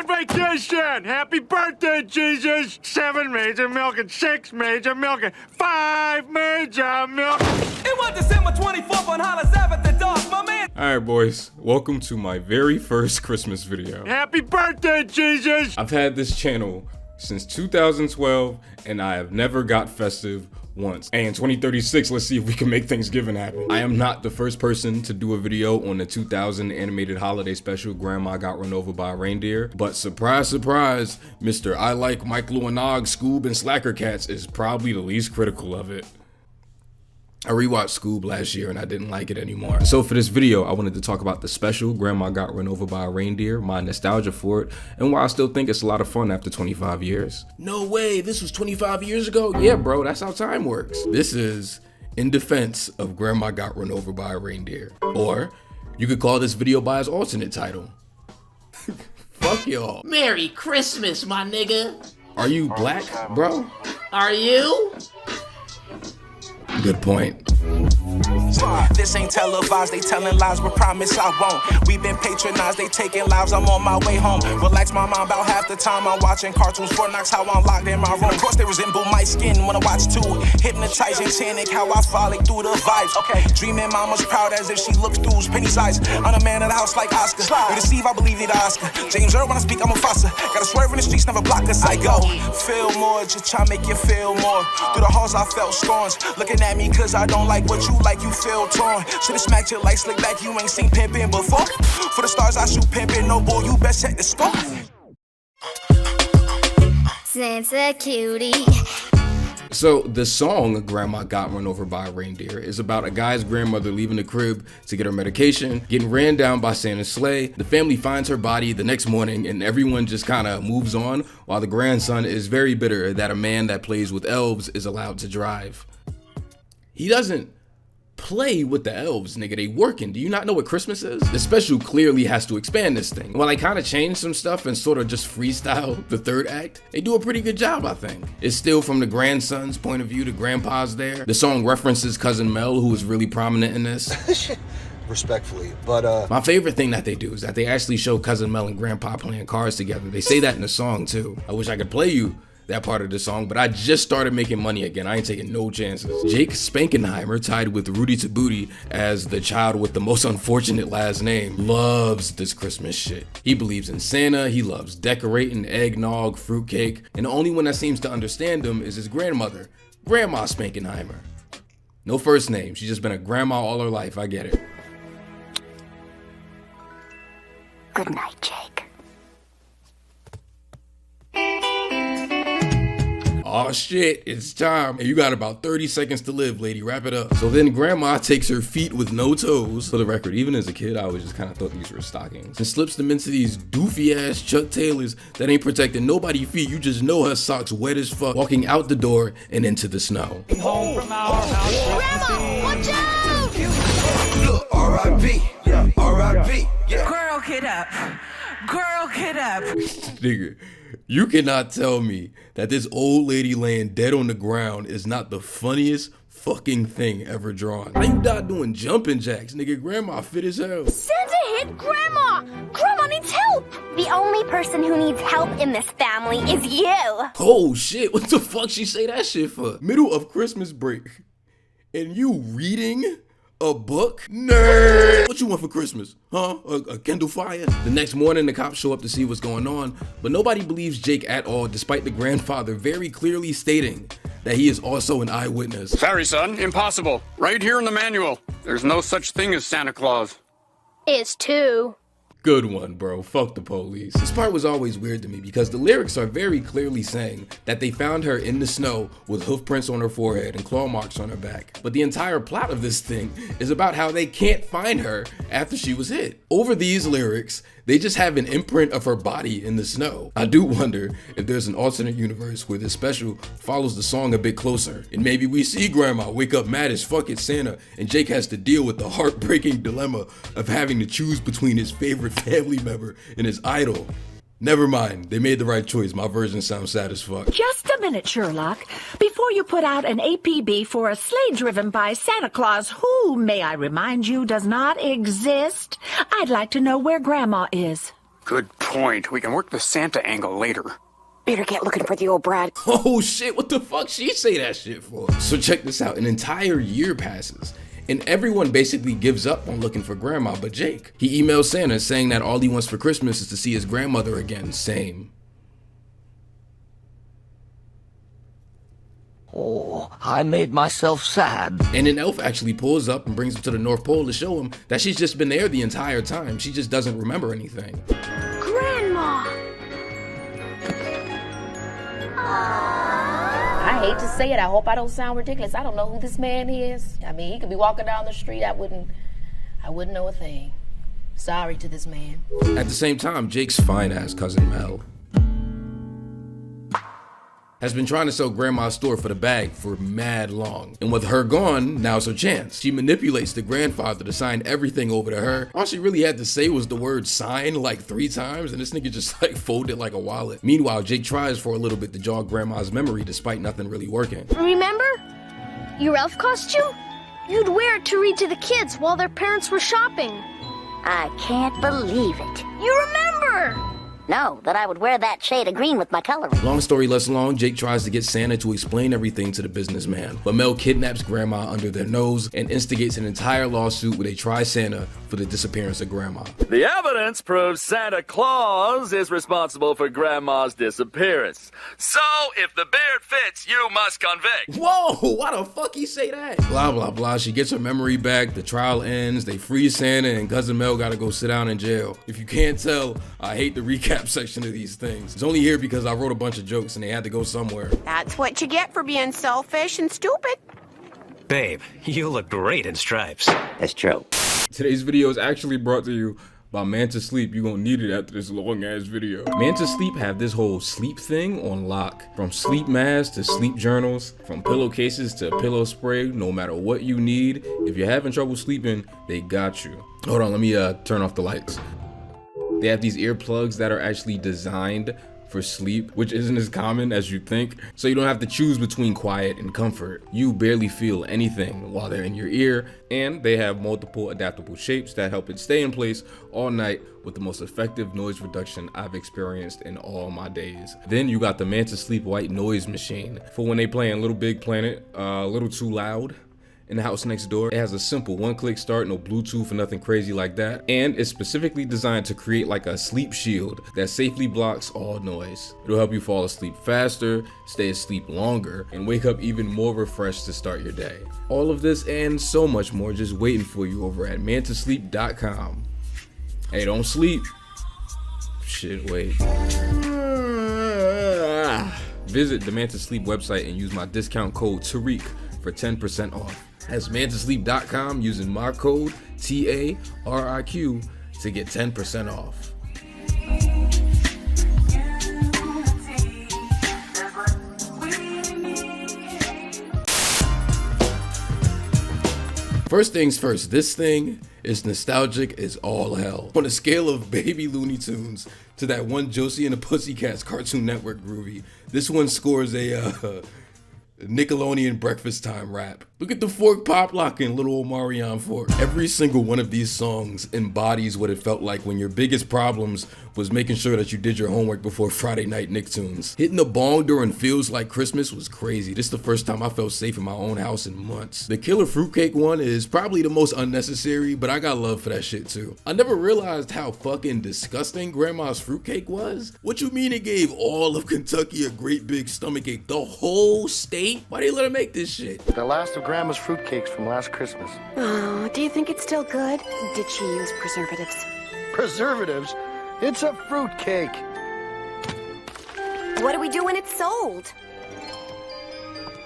on vacation! Happy birthday, Jesus! 7 major milking, 6 major milking, 5 major milking. It was December 24th on Hollis Ave at the Dark, my man. Alright boys, welcome to my very first Christmas video. Happy birthday, Jesus! I've had this channel since 2012 and I have never got festive once. And in 2036, let's see if we can make Thanksgiving happen. I am not the first person to do a video on the 2000 animated holiday special, Grandma Got Run Over by a Reindeer. But surprise, surprise, Mr. I Like Mike Lewinog, Scoob, and Slacker Cats is probably the least critical of it. I rewatched Scoob last year and I didn't like it anymore. So for this video, I wanted to talk about the special, Grandma Got Run Over by a Reindeer, my nostalgia for it, and why I still think it's a lot of fun after 25 years. No way, this was 25 years ago? Yeah, bro, that's how time works. This is in defense of Grandma Got Run Over by a Reindeer. Or you could call this video by its alternate title. Fuck y'all. Merry Christmas, my nigga. Are you black, bro? Are you? Good point. This ain't televised, they telling lies, but promise I won't. We been patronized, they taking lives, I'm on my way home. Relax my mind about half the time I'm watching cartoons. Fort Knox, how I'm locked in my room. Of course they resemble my skin when I watch too. Hypnotizing, tannic, how I frolic through the vibes. Okay, dreaming mama's proud as if she looks through Penny's eyes. I'm a man of the house like Oscar. You deceive, I believe need Oscar. James Earl when I speak, I'm a Fossa. Gotta swerve in the streets, never block us. I go, feel more, just try to make you feel more. Through the halls I felt storms, looking at me cause I don't like what you like, you feel torn. Should've smacked your light slick back, you ain't seen pimpin' before. For the stars I shoot pimpin', no boy, you best check the score. Santa cutie. So the song Grandma Got Run Over by a Reindeer is about a guy's grandmother leaving the crib to get her medication, getting ran down by Santa's sleigh. The family finds her body the next morning and everyone just kind of moves on, while the grandson is very bitter that a man that plays with elves is allowed to drive. He doesn't play with the elves, nigga, they working. Do you not know what Christmas is? The special clearly has to expand this thing. While I kind of changed some stuff and sort of just freestyle the third act, they do a pretty good job, I think. It's still from the grandson's point of view, the grandpa's there. The song references Cousin Mel, who is really prominent in this. Respectfully, but my favorite thing that they do is that they actually show Cousin Mel and Grandpa playing cards together. They say that in the song too. I wish I could play you that part of the song, but I just started making money again. I ain't taking no chances. Jake Spankenheimer, tied with Rudy to Booty as the child with the most unfortunate last name, loves this Christmas shit. He believes in Santa, he loves decorating, eggnog, fruitcake, and the only one that seems to understand him is his grandmother, Grandma Spankenheimer. No first name, she's just been a grandma all her life, I get it. Good night, Jake. Oh shit, it's time. And you got about 30 seconds to live, lady, wrap it up. So then grandma takes her feet with no toes. For the record, even as a kid, I always just kind of thought these were stockings, and slips them into these doofy ass Chuck Taylors that ain't protecting nobody's feet. You just know her socks wet as fuck, walking out the door and into the snow. Home from our house. Grandma, watch out! Look, R.I.P. R.I.P. Girl, get up. Girl, get up. Nigga, you cannot tell me that this old lady laying dead on the ground is not the funniest fucking thing ever drawn. How you not doing jumping jacks, nigga? Grandma fit as hell. Santa hit Grandma! Grandma needs help! The only person who needs help in this family is you! Oh shit, what the fuck she say that shit for? Middle of Christmas break, and you reading a book? Nerd! What you want for Christmas? Huh? A Kindle Fire? The next morning, the cops show up to see what's going on, but nobody believes Jake at all, despite the grandfather very clearly stating that he is also an eyewitness. Sorry, son. Impossible. Right here in the manual. There's no such thing as Santa Claus. Is too. Good one, bro. Fuck the police. This part was always weird to me because the lyrics are very clearly saying that they found her in the snow with hoof prints on her forehead and claw marks on her back. But the entire plot of this thing is about how they can't find her after she was hit. Over these lyrics, they just have an imprint of her body in the snow. I do wonder if there's an alternate universe where this special follows the song a bit closer, and maybe we see Grandma wake up mad as fuck at Santa, and Jake has to deal with the heartbreaking dilemma of having to choose between his favorite family member and his idol. Never mind, they made the right choice. My version sounds sad as fuck. Just a minute, Sherlock. Before you put out an APB for a sleigh driven by Santa Claus, who, may I remind you, does not exist, I'd like to know where Grandma is. Good point. We can work the Santa angle later. Better get looking for the old Brad. Oh shit, what the fuck she say that shit for? So check this out, an entire year passes, and everyone basically gives up on looking for grandma but Jake. He emails Santa saying that all he wants for Christmas is to see his grandmother again. Same. Oh, I made myself sad. And an elf actually pulls up and brings him to the North Pole to show him that she's just been there the entire time. She just doesn't remember anything. Grandma! I hate to say it, I hope I don't sound ridiculous. I don't know who this man is. I mean, he could be walking down the street, I wouldn't know a thing. Sorry to this man. At the same time, Jake's fine-ass cousin Mel has been trying to sell grandma's store for the bag for mad long. And with her gone, now's her chance. She manipulates the grandfather to sign everything over to her. All she really had to say was the word sign like 3 times, and this nigga just like folded like a wallet. Meanwhile, Jake tries for a little bit to jog grandma's memory despite nothing really working. Remember? Your elf costume? You'd wear it to read to the kids while their parents were shopping. I can't believe it. You remember! No, that I would wear that shade of green with my coloring. Long story less long, Jake tries to get Santa to explain everything to the businessman, but Mel kidnaps grandma under their nose and instigates an entire lawsuit where they try Santa for the disappearance of grandma. The evidence proves Santa Claus is responsible for grandma's disappearance. So, if the beard fits, you must convict. Whoa, why the fuck he say that? Blah, blah, blah. She gets her memory back, the trial ends, they free Santa, and Cousin Mel gotta go sit down in jail. If you can't tell, I hate the recap section of these things. It's only here because I wrote a bunch of jokes and they had to go somewhere. That's what you get for being selfish and stupid. Babe, you look great in stripes. That's true. Today's video is actually brought to you by Manta Sleep. You're gonna need it after this long ass video. Manta Sleep have this whole sleep thing on lock. From sleep masks to sleep journals, from pillowcases to pillow spray, no matter what you need. If you're having trouble sleeping, they got you. Hold on, let me turn off the lights. They have these earplugs that are actually designed for sleep, which isn't as common as you think. So you don't have to choose between quiet and comfort. You barely feel anything while they're in your ear, and they have multiple adaptable shapes that help it stay in place all night with the most effective noise reduction I've experienced in all my days. Then you got the Manta Sleep white noise machine for when they playing Little Big Planet, a little too loud in the house next door. It has a simple one-click start, no Bluetooth or nothing crazy like that, and it's specifically designed to create like a sleep shield that safely blocks all noise. It'll help you fall asleep faster, stay asleep longer, and wake up even more refreshed to start your day. All of this and so much more just waiting for you over at mantasleep.com. Hey, don't sleep. Shit, wait. Visit the Manta Sleep website and use my discount code Tariq for 10% off. That's mantasleep.com using my code TARIQ to get 10% off. First things first, this thing is nostalgic as all hell. On a scale of baby Looney Tunes to that one Josie and the Pussycats Cartoon Network groovy, this one scores a Nickelodeon breakfast time rap. Look at the fork pop locking little old Marion fork. Every single one of these songs embodies what it felt like when your biggest problems was making sure that you did your homework before Friday night Nicktoons. Hitting the bong during Feels Like Christmas was crazy. This is the first time I felt safe in my own house in months. The Killer Fruitcake one is probably the most unnecessary, but I got love for that shit too. I never realized how fucking disgusting Grandma's fruitcake was. What you mean it gave all of Kentucky a great big stomachache? The whole state? Why do you let her make this shit? The last of Grandma's fruitcakes from last Christmas. Oh, do you think it's still good? Did she use preservatives? Preservatives? It's a fruitcake. What do we do when it's sold?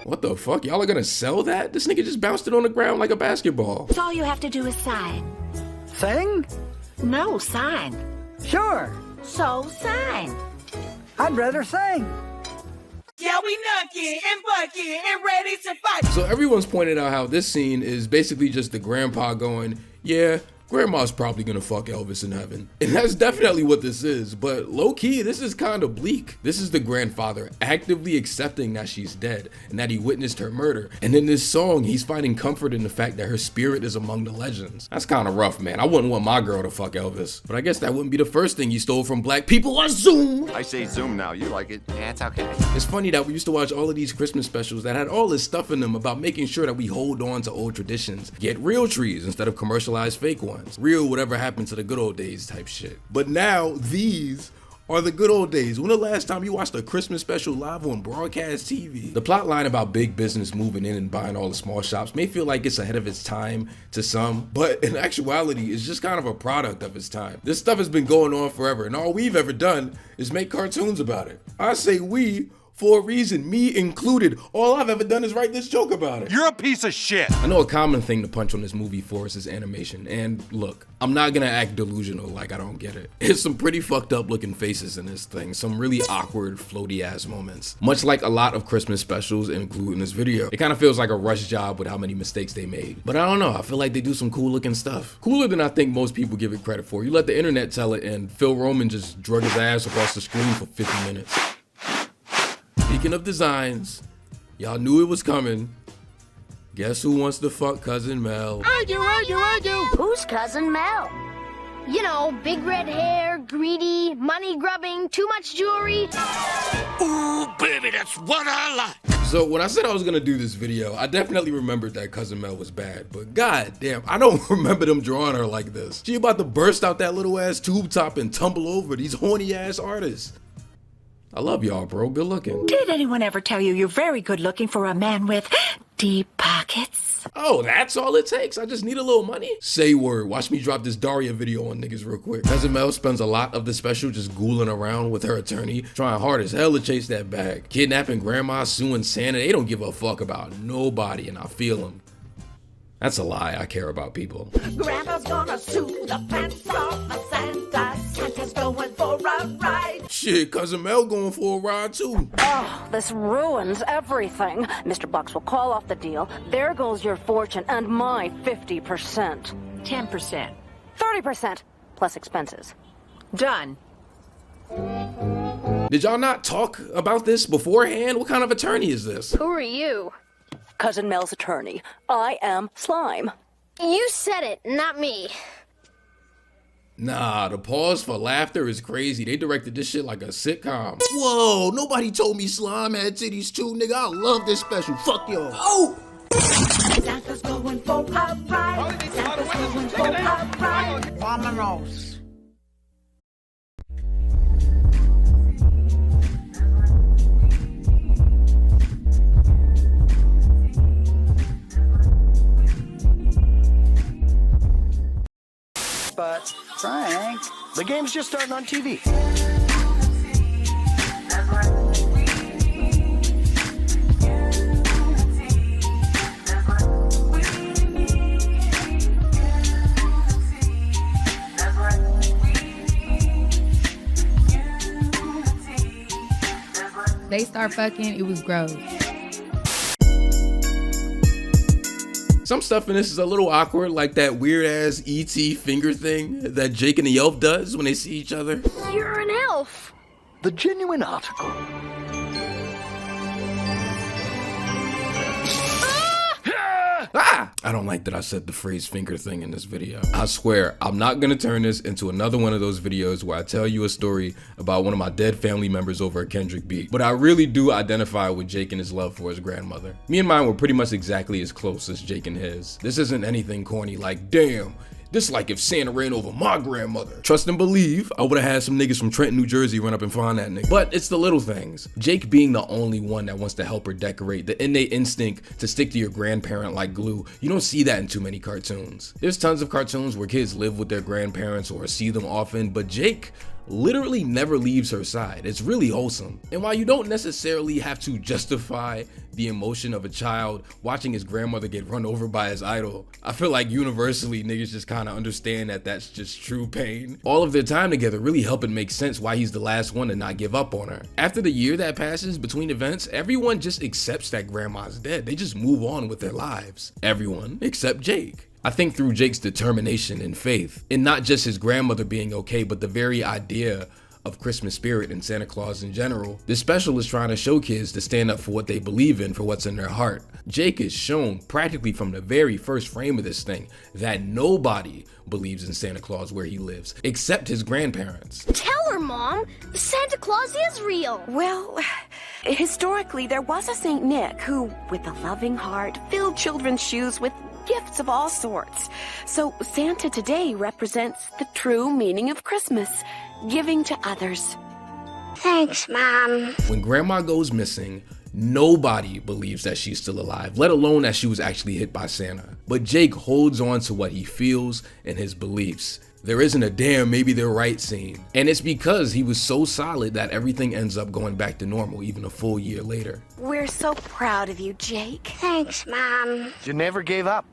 What the fuck? Y'all are gonna sell that? This nigga just bounced it on the ground like a basketball. So all you have to do is sign. Sing? No, sign. Sure. So sign. I'd rather sing. Yeah, we nucky and bucky and ready to fight. So everyone's pointed out how this scene is basically just the grandpa going, yeah, Grandma's probably gonna fuck Elvis in heaven. And that's definitely what this is, but low-key, this is kind of bleak. This is the grandfather actively accepting that she's dead and that he witnessed her murder. And in this song, he's finding comfort in the fact that her spirit is among the legends. That's kind of rough, man. I wouldn't want my girl to fuck Elvis. But I guess that wouldn't be the first thing you stole from black people on Zoom. I say Zoom now, you like it. Yeah, it's okay. It's funny that we used to watch all of these Christmas specials that had all this stuff in them about making sure that we hold on to old traditions, get real trees instead of commercialized fake ones. Real whatever happened to the good old days type shit. But now these are the good old days. When the last time you watched a Christmas special live on broadcast TV? The plot line about big business moving in and buying all the small shops may feel like it's ahead of its time to some, but in actuality, it's just kind of a product of its time. This stuff has been going on forever, and all we've ever done is make cartoons about it. I say we for a reason, me included. All I've ever done is write this joke about it. You're a piece of shit. I know a common thing to punch on this movie for is animation, and look, I'm not gonna act delusional like I don't get it. There's some pretty fucked up looking faces in this thing, some really awkward, floaty ass moments. Much like a lot of Christmas specials include in this video. It kind of feels like a rush job with how many mistakes they made. But I don't know, I feel like they do some cool looking stuff. Cooler than I think most people give it credit for. You let the internet tell it, and Phil Roman just drug his ass across the screen for 50 minutes. Speaking of designs, y'all knew it was coming. Guess who wants to fuck Cousin Mel? I do. Who's Cousin Mel? You know, big red hair, greedy, money grubbing, too much jewelry. Ooh, baby, that's what I like. So when I said I was gonna do this video, I definitely remembered that Cousin Mel was bad, but god damn, I don't remember them drawing her like this. She about to burst out that little ass tube top and tumble over these horny ass artists. I love y'all, bro. Good looking. Did anyone ever tell you you're very good looking for a man with deep pockets? Oh, that's all it takes? I just need a little money? Say word. Watch me drop this Daria video on niggas real quick. Cousin Mel spends a lot of the special just ghouling around with her attorney, trying hard as hell to chase that bag. Kidnapping grandma, suing Santa. They don't give a fuck about nobody, and I feel them. That's a lie. I care about people. Grandma's gonna sue the pants off of Santa. Santa's going for a ride. Shit, Cousin Mel going for a ride too. Oh, this ruins everything. Mr. Bucks will call off the deal. There goes your fortune and my 50%. 10%. 30% plus expenses. Done. Did y'all not talk about this beforehand? What kind of attorney is this? Who are you? Cousin Mel's attorney. I am Slime. You said it, not me. Nah, the pause for laughter is crazy. They directed this shit like a sitcom. Whoa, nobody told me Slime had titties too, nigga. I love this special. Fuck y'all. Oh! Santa's going for a ride. Santa's going for a ride. Vamonos. But, Frank, the game's just starting on TV. They start fucking, it was gross. Some stuff in this is a little awkward, like that weird ass E.T. finger thing that Jake and the elf does when they see each other. You're an elf. The genuine article. Ah! I don't like that I said the phrase finger thing in this video. I swear, I'm not gonna turn this into another one of those videos where I tell you a story about one of my dead family members over at Kendrick Beat. But I really do identify with Jake and his love for his grandmother. Me and mine were pretty much exactly as close as Jake and his. This isn't anything corny like, damn, this like if Santa ran over my grandmother. Trust and believe, I would've had some niggas from Trenton, New Jersey run up and find that nigga. But it's the little things. Jake being the only one that wants to help her decorate, the innate instinct to stick to your grandparent like glue. You don't see that in too many cartoons. There's tons of cartoons where kids live with their grandparents or see them often, but Jake literally never leaves her side. It's really wholesome. And while you don't necessarily have to justify the emotion of a child watching his grandmother get run over by his idol, I feel like universally niggas just kind of understand that that's just true pain. All of their time together really help it make sense why he's the last one to not give up on her. After the year that passes between events, everyone just accepts that grandma's dead. They just move on with their lives. Everyone except Jake. I think through Jake's determination and faith, and not just his grandmother being okay, but the very idea of Christmas spirit and Santa Claus in general, this special is trying to show kids to stand up for what they believe in, for what's in their heart. Jake is shown practically from the very first frame of this thing that nobody believes in Santa Claus where he lives, except his grandparents. Tell her, Mom. Santa Claus is real. Well, historically, there was a Saint Nick who, with a loving heart, filled children's shoes with gifts of all sorts. So Santa today represents the true meaning of Christmas, giving to others. Thanks, Mom. When Grandma goes missing, nobody believes that she's still alive, let alone that she was actually hit by Santa. But Jake holds on to what he feels and his beliefs. There isn't a damn maybe they're right scene. And it's because he was so solid that everything ends up going back to normal even a full year later. We're so proud of you, Jake. Thanks, Mom. You never gave up,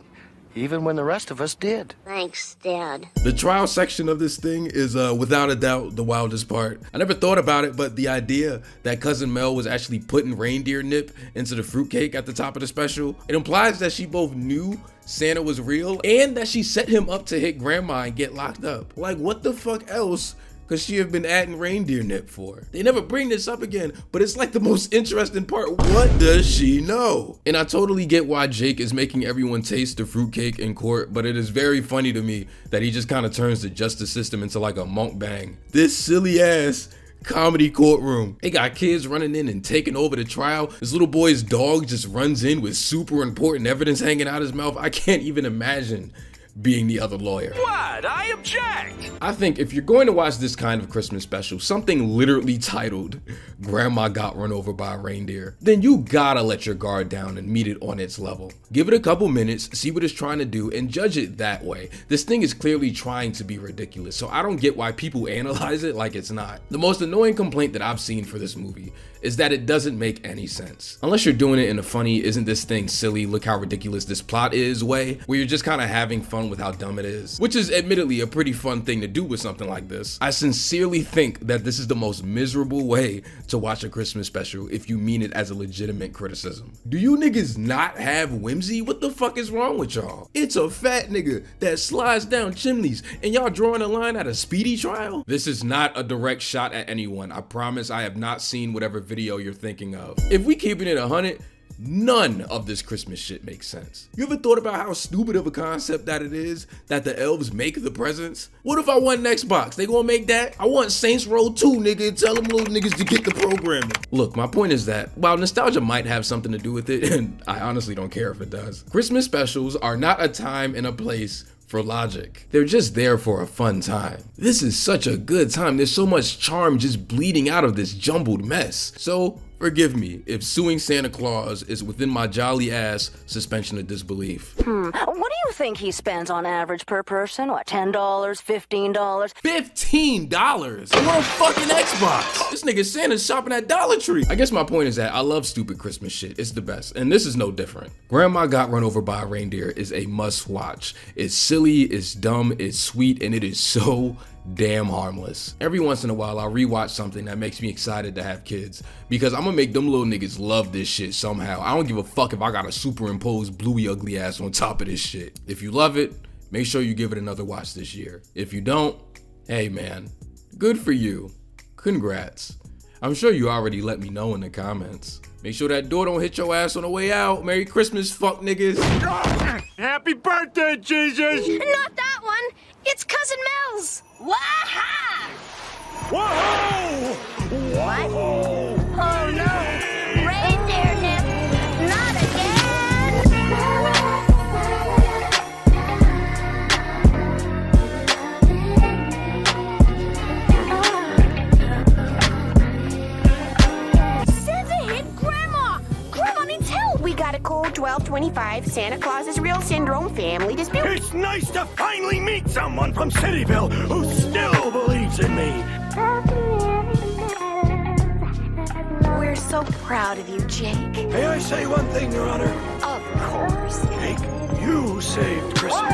even when the rest of us did. Thanks, Dad. The trial section of this thing is without a doubt the wildest part. I never thought about it, but the idea that Cousin Mel was actually putting reindeer nip into the fruitcake at the top of the special, it implies that she both knew Santa was real and that she set him up to hit Grandma and get locked up. Like, what the fuck else could she have been adding reindeer nip for? They never bring this up again, but it's like the most interesting part. What does she know? And I totally get why Jake is making everyone taste the fruitcake in court, but it is very funny to me that he just kind of turns the justice system into like a mukbang. This silly ass comedy courtroom. They got kids running in and taking over the trial. This little boy's dog just runs in with super important evidence hanging out his mouth. I can't even imagine being the other lawyer. What? I object! I think if you're going to watch this kind of Christmas special, something literally titled Grandma Got Run Over by a Reindeer, then you gotta let your guard down and meet it on its level. Give it a couple minutes, see what it's trying to do, and judge it that way. This thing is clearly trying to be ridiculous, so I don't get why people analyze it like it's not. The most annoying complaint that I've seen for this movie is that it doesn't make any sense. Unless you're doing it in a funny, isn't this thing silly, look how ridiculous this plot is way, where you're just kind of having fun with how dumb it is, which is admittedly a pretty fun thing to do with something like this. I sincerely think that this is the most miserable way to watch a Christmas special if you mean it as a legitimate criticism. Do you niggas not have whimsy? What the fuck is wrong with y'all? It's a fat nigga that slides down chimneys and y'all drawing a line at a speedy trial? This is not a direct shot at anyone. I promise I have not seen whatever video you're thinking of. If we keeping it 100, none of this Christmas shit makes sense. You ever thought about how stupid of a concept that it is that the elves make the presents? What if I want an Xbox? They gonna make that? I want Saints Row 2, nigga. Tell them little niggas to get the programming. Look, my point is that while nostalgia might have something to do with it, and I honestly don't care if it does, Christmas specials are not a time and a place for logic. They're just there for a fun time. This is such a good time. There's so much charm just bleeding out of this jumbled mess. So forgive me if suing Santa Claus is within my jolly ass suspension of disbelief. What do you think he spends on average per person? What, $10, $15? $15 for a fucking Xbox? This nigga Santa's shopping at Dollar Tree. I guess my point is that I love stupid Christmas shit. It's the best, and this is no different. Grandma Got Run Over by a Reindeer is a must watch. It's silly, it's dumb, it's sweet, and it is so damn harmless. Every once in a while, I'll rewatch something that makes me excited to have kids, because I'm gonna make them little niggas love this shit somehow. I don't give a fuck if I gotta superimpose Bluey ugly ass on top of this shit. If you love it, make sure you give it another watch this year. If you don't, hey man, good for you. Congrats. I'm sure you already let me know in the comments. Make sure that door don't hit your ass on the way out. Merry Christmas, fuck niggas. Happy birthday, Jesus! Not that one. It's Cousin Mel's. Waha! Whoa! What? Oh no! Reindeer nip! Not again! Santa hit Grandma! Grandma needs help! We got a code 1225 Santa Claus's real syndrome family dispute. It's nice to finally meet someone from Cityville who still believes in me. We're so proud of you, Jake. May I say one thing, Your Honor? Of course. Jake, you saved Christmas.